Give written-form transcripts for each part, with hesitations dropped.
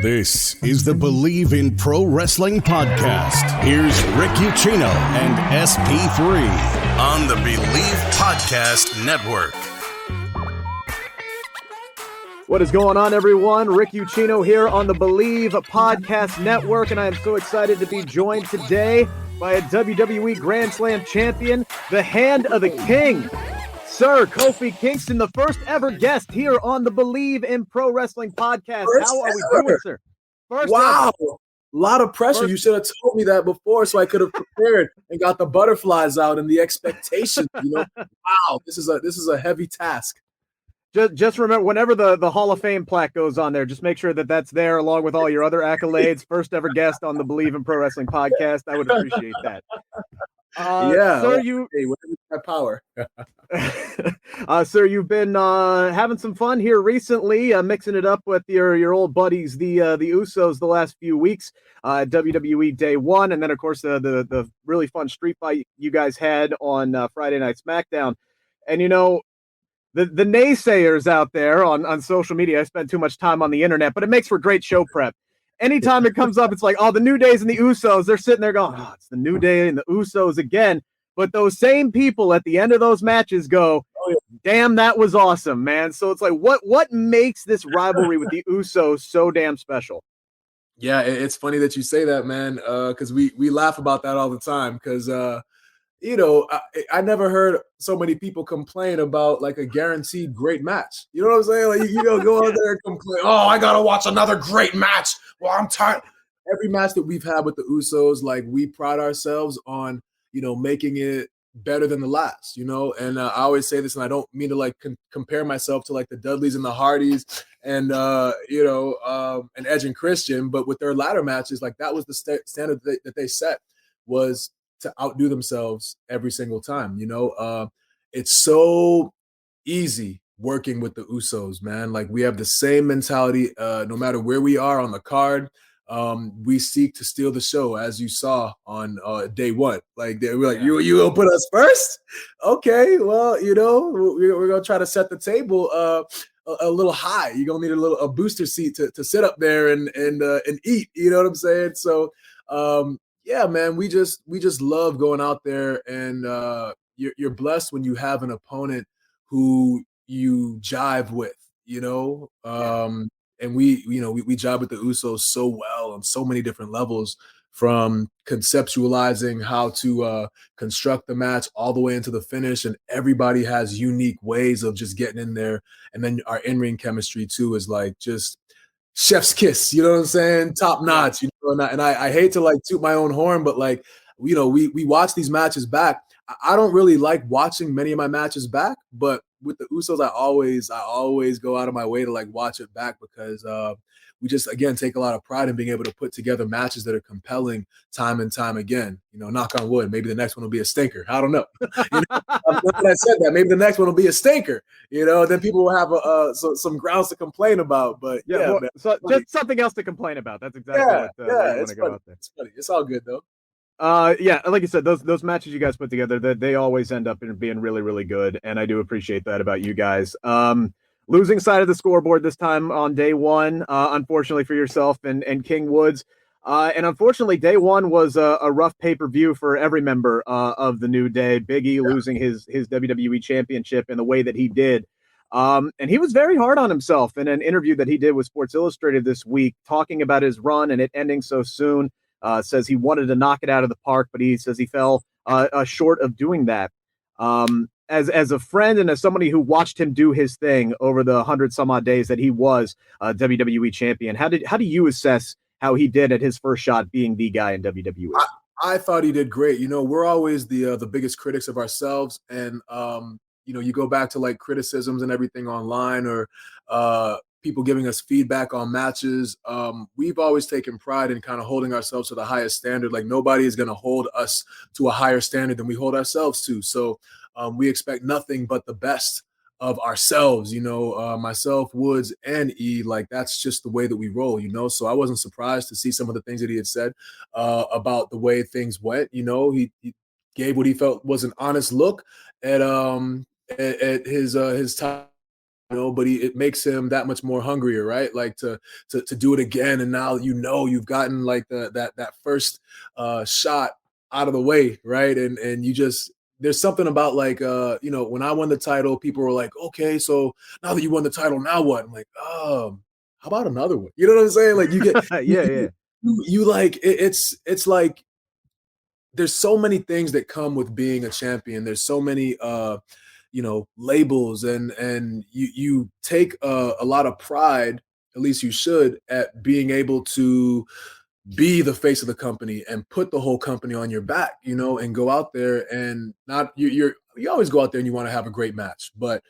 This is the Bleav in Pro Wrestling podcast. Here's Rick Ucchino and SP3 on the Bleav Podcast Network. What is going on, everyone? Rick Ucchino here on the Bleav Podcast Network, and I am so excited to be joined today by a WWE Grand Slam champion, the Hand of the King, Sir Kofi Kingston, the first ever guest here on the Bleav in Pro Wrestling podcast. How are we doing, sir? Wow. A lot of pressure. You should have told me that before so I could have prepared and got the butterflies out and the expectation. Wow, this is a heavy task. Just remember, whenever the Hall of Fame plaque goes on there, just make sure that that's there along with all your other accolades. First ever guest on the Bleav in Pro Wrestling podcast. I would appreciate that. Sir, my power. Sir, you've been having some fun here recently, mixing it up with your old buddies, the Usos, the last few weeks. WWE Day 1, and then of course the really fun street fight you guys had on Friday Night SmackDown. And the naysayers out there on social media, I spend too much time on the internet, but it makes for great show prep. Anytime it comes up, it's like, oh, the New Days and the Usos, they're sitting there going, oh, it's the New Day and the Usos again. But those same people at the end of those matches go, oh, damn, that was awesome, man. So it's like, what makes this rivalry with the Usos so damn special? Yeah, it's funny that you say that, man, because we laugh about that all the time because, I never heard so many people complain about like a guaranteed great match. You know what I'm saying? Like you go out there and complain, oh, I got to watch another great match. Well, I'm tired. Every match that we've had with the Usos, like we pride ourselves on, making it better than the last, and I always say this, and I don't mean to like compare myself to like the Dudleys and the Hardys and, and Edge and Christian, but with their latter matches, like that was the standard that they set, was to outdo themselves every single time. It's so easy working with the Usos, man. Like we have the same mentality, no matter where we are on the card. We seek to steal the show, as you saw on day 1. Like we're like, you will put us first? Okay, well, we're gonna try to set the table a little high. You're gonna need a booster seat to sit up there and eat. You know what I'm saying? So yeah, man, we just love going out there, and you're blessed when you have an opponent who you jive with, and we jive with the Usos so well on so many different levels, from conceptualizing how to construct the match all the way into the finish, and everybody has unique ways of just getting in there, and then our in-ring chemistry too is like just chef's kiss, you know what I'm saying? Top notch, and I hate to like toot my own horn, but like, we watch these matches back. I don't really like watching many of my matches back, but with the Usos, I always go out of my way to like watch it back because we just, again, take a lot of pride in being able to put together matches that are compelling time and time again. Knock on wood, maybe the next one will be a stinker. I don't know. When I said that, maybe the next one will be a stinker. Then people will have some grounds to complain about. But yeah, man, so just something else to complain about. That's exactly what you want to go out there. It's funny. It's all good though. Like you said, those matches you guys put together, they always end up being really, really good, and I do appreciate that about you guys. Losing side of the scoreboard this time on day 1, unfortunately for yourself and King Woods. And unfortunately, day 1 was a rough pay-per-view for every member of the New Day. Big E losing his WWE Championship in the way that he did. And he was very hard on himself in an interview that he did with Sports Illustrated this week, talking about his run and it ending so soon. Says he wanted to knock it out of the park, but he says he fell short of doing that. As a friend and as somebody who watched him do his thing over the 100 some odd days that he was WWE champion, how do you assess how he did at his first shot being the guy in WWE? I thought he did great. We're always the biggest critics of ourselves, and you go back to like criticisms and everything online, or people giving us feedback on matches. We've always taken pride in kind of holding ourselves to the highest standard. Like nobody is going to hold us to a higher standard than we hold ourselves to. So we expect nothing but the best of ourselves, myself, Woods, and E. Like that's just the way that we roll, So I wasn't surprised to see some of the things that he had said about the way things went. He gave what he felt was an honest look at his time but it makes him that much more hungrier, right? Like to do it again, and now you've gotten like that first shot out of the way, right? And you just there's something about like when I won the title, people were like, okay, so now that you won the title, now what? I'm like, how about another one? You know what I'm saying? Like you get Yeah. you like it's like there's so many things that come with being a champion. There's so many labels, and you take a lot of pride, at least you should, at being able to be the face of the company and put the whole company on your back, and go out there and not you always go out there and you want to have a great match, but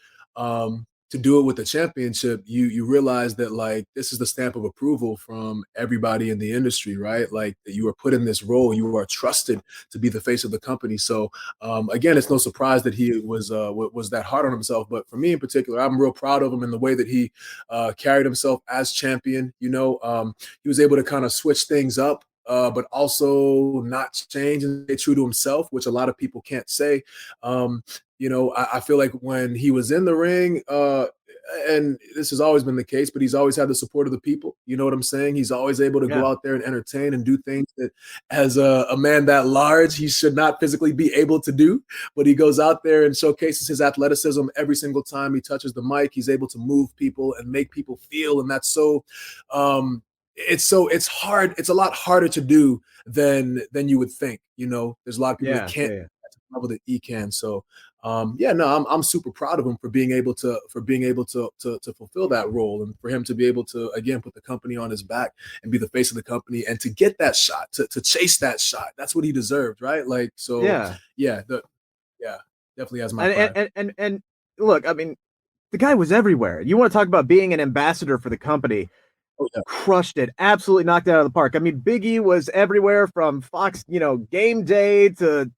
to do it with the championship, you realize that like this is the stamp of approval from everybody in the industry, right? Like that you are put in this role, you are trusted to be the face of the company. So again, it's no surprise that he was that hard on himself. But for me in particular, I'm real proud of him in the way that he carried himself as champion. He was able to kind of switch things up. But also not change and stay true to himself, which a lot of people can't say. I feel like when he was in the ring, and this has always been the case, but he's always had the support of the people. You know what I'm saying? He's always able to go out there and entertain and do things that as a man that large, he should not physically be able to do, but he goes out there and showcases his athleticism every single time he touches the mic. He's able to move people and make people feel. And that's so, it's hard. It's a lot harder to do than you would think. There's a lot of people that can't at the level that he can. So I'm super proud of him for being able to fulfill that role, and for him to be able to again put the company on his back and be the face of the company, and to get that shot, to chase that shot. That's what he deserved, right? Like so. Definitely has my pride. And look, I mean, the guy was everywhere. You want to talk about being an ambassador for the company. Crushed it, absolutely knocked it out of the park. I mean, Big E was everywhere from Fox, game day to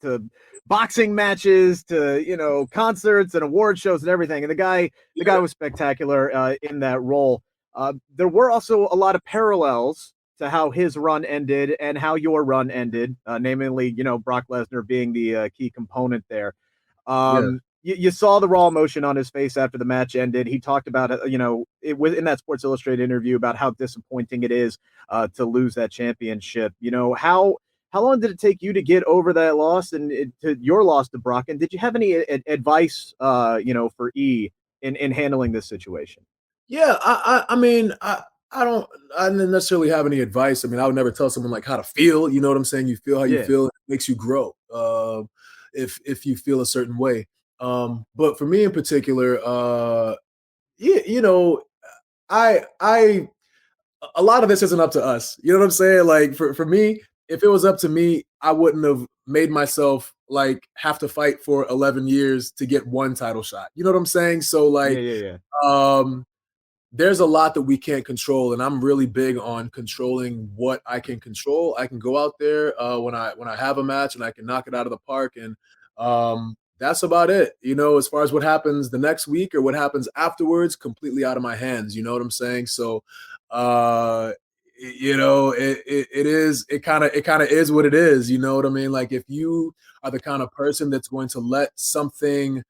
boxing matches to concerts and award shows and everything. And the guy was spectacular in that role. There were also a lot of parallels to how his run ended and how your run ended, namely, Brock Lesnar being the key component there. You saw the raw emotion on his face after the match ended. He talked about it was in that Sports Illustrated interview about how disappointing it is to lose that championship. How long did it take you to get over that loss and to your loss to Brock? And did you have any advice, for E in handling this situation? Yeah, I mean, I didn't necessarily have any advice. I mean, I would never tell someone like how to feel. You know what I'm saying? You feel how you feel. It makes you grow. If you feel a certain way. But for me in particular, I a lot of this isn't up to us. You know what I'm saying? Like for me, if it was up to me, I wouldn't have made myself like have to fight for 11 years to get one title shot. You know what I'm saying? So like, there's a lot that we can't control, and I'm really big on controlling what I can control. I can go out there when I have a match and I can knock it out of the park, and that's about it. As far as what happens the next week or what happens afterwards, completely out of my hands. You know what I'm saying? So, it kind of is what it is. You know what I mean? Like if you are the kind of person that's going to let something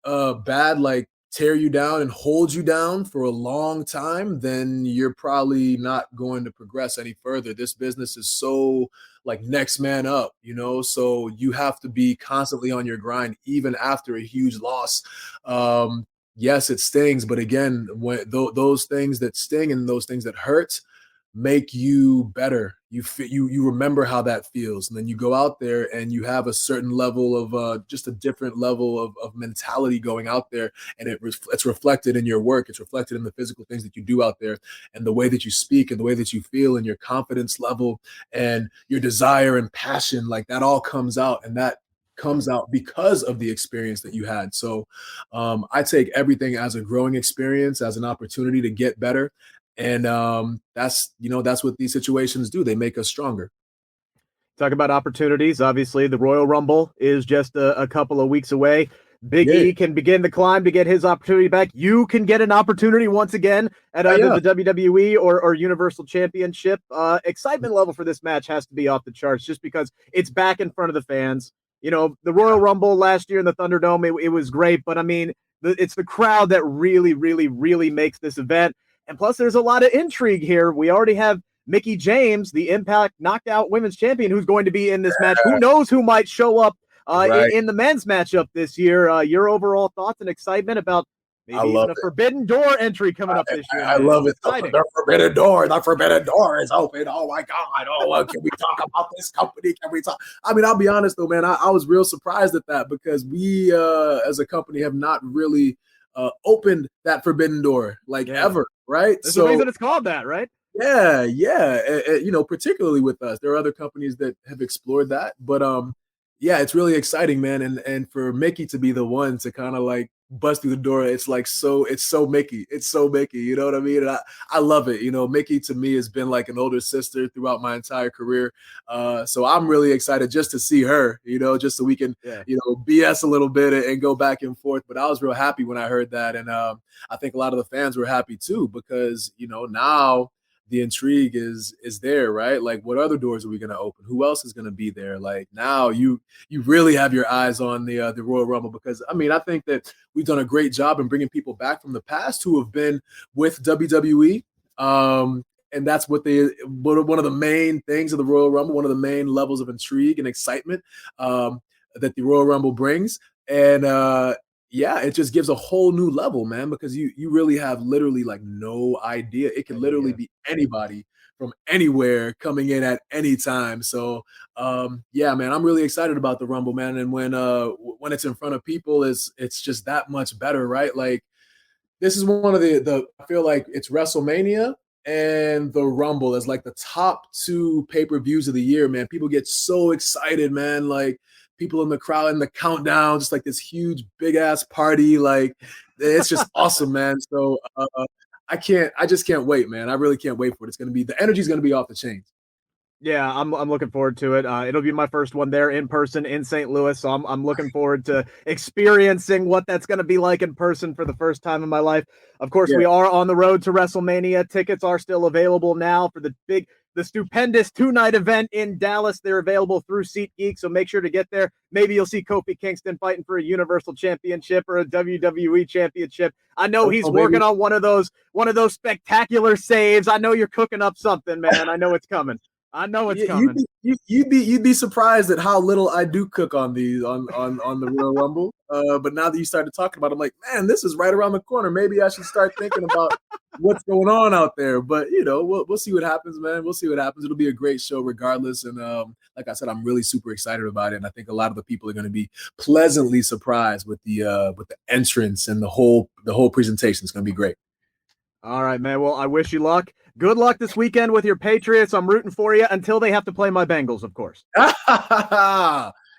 bad like tear you down and hold you down for a long time, then you're probably not going to progress any further. This business is so like next man up, so you have to be constantly on your grind, even after a huge loss. Yes, it stings, but again, when those things that sting and those things that hurt make you better. You remember how that feels, and then you go out there and you have a certain level of just a different level of mentality going out there, and it's reflected in your work. It's reflected in the physical things that you do out there, and the way that you speak, and the way that you feel, and your confidence level, and your desire and passion. Like that all comes out, and that comes out because of the experience that you had. So I take everything as a growing experience, as an opportunity to get better. And that's what these situations do. They make us stronger. Talk about opportunities. Obviously, the Royal Rumble is just a couple of weeks away. Big E can begin the climb to get his opportunity back. You can get an opportunity once again at either the WWE or Universal Championship. Excitement level for this match has to be off the charts just because it's back in front of the fans. The Royal Rumble last year in the Thunderdome, it was great, but I mean, it's the crowd that really, really, really makes this event. And plus, there's a lot of intrigue here. We already have Mickie James, the Impact Knockout Women's Champion, who's going to be in this match. Who knows who might show up in the men's matchup this year? Your overall thoughts and excitement about maybe even a Forbidden Door entry coming up this year. I love it. The Forbidden Door. The Forbidden Door is open. Oh my God. Oh, can we talk about this company? Can we talk? I mean, I'll be honest though, man. I was real surprised at that because we, as a company, have not really opened that Forbidden Door ever, right? There's a reason it's called that, right? Yeah. Particularly with us, there are other companies that have explored that, but yeah, it's really exciting, man. And for Mickie to be the one to kind of bust through the door, it's so Mickie. It's so Mickie, you know what I mean? And I love it. Mickie to me has been like an older sister throughout my entire career. So I'm really excited just to see her, just so we can, BS a little bit and go back and forth. But I was real happy when I heard that. And I think a lot of the fans were happy too, because, now the intrigue is there, right? What other doors are we going to open? Who else is going to be there? Now you really have your eyes on the Royal Rumble, because I think that we've done a great job in bringing people back from the past who have been with WWE. And that's one of the main things of the Royal Rumble, one of the main levels of intrigue and excitement that the Royal Rumble brings. And it just gives a whole new level, man, because you really have literally no idea. It can literally be anybody from anywhere coming in at any time. So, man, I'm really excited about the Rumble, man. And when it's in front of people, it's just that much better, right? This is one of the I feel like it's WrestleMania and the Rumble as the top two pay-per-views of the year, man. People get so excited, man. People in the crowd in the countdown, just this huge big ass party. It's just awesome, man. So I just can't wait, man. I really can't wait for it. The energy's going to be off the chains. Yeah, I'm looking forward to it. It'll be my first one there in person in St. Louis, so I'm looking forward to experiencing what that's going to be like in person for the first time in my life. Of course, we are on the road to WrestleMania. Tickets are still available now for the stupendous 2-night event in Dallas. They're available through SeatGeek, so make sure to get there. Maybe you'll see Kofi Kingston fighting for a Universal Championship or a WWE Championship. I know he's working on one of those spectacular saves. I know you're cooking up something, man. I know it's coming. I know it's coming. You'd be surprised at how little I do cook on these on the Royal Rumble. But now that you started talking about it, I'm like, man, this is right around the corner. Maybe I should start thinking about what's going on out there. But we'll see what happens, man. We'll see what happens. It'll be a great show regardless. And like I said, I'm really super excited about it. And I think a lot of the people are going to be pleasantly surprised with the entrance and the whole presentation. It's going to be great. All right, man. Well, I wish you luck. Good luck this weekend with your Patriots. I'm rooting for you until they have to play my Bengals, of course.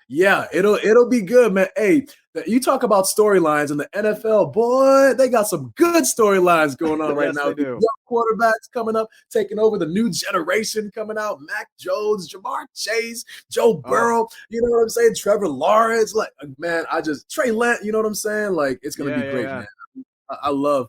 Yeah, it'll be good, man. Hey, you talk about storylines in the NFL, boy, they got some good storylines going on right now. Young quarterbacks coming up, taking over, the new generation coming out. Mac Jones, Jamar Chase, Joe Burrow, you know what I'm saying? Trevor Lawrence, man, Trey Lance, you know what I'm saying? It's going to be great, man. I love.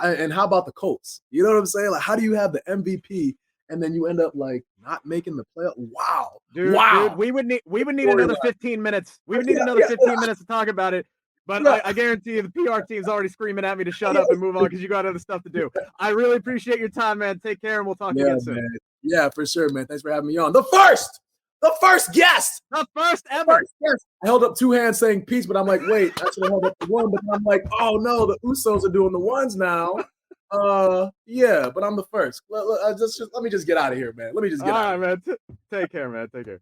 And how about the Colts? You know what I'm saying? How do you have the MVP and then you end up not making the playoff? Wow, dude, we would need another 15 minutes. We would need another 15 minutes to talk about it. But I guarantee you, the PR team's already screaming at me to shut up and move on because you got other stuff to do. I really appreciate your time, man. Take care, and we'll talk again soon. Man. Yeah, for sure, man. Thanks for having me on. The first guest. The first ever. I held up two hands saying peace, but I'm like, wait, I should have held up the one. But I'm like, oh no, the Usos are doing the ones now. Yeah, but I'm the first. Let me just get out of here, man. Let me just get out. All right, man. Take care, man. Take care.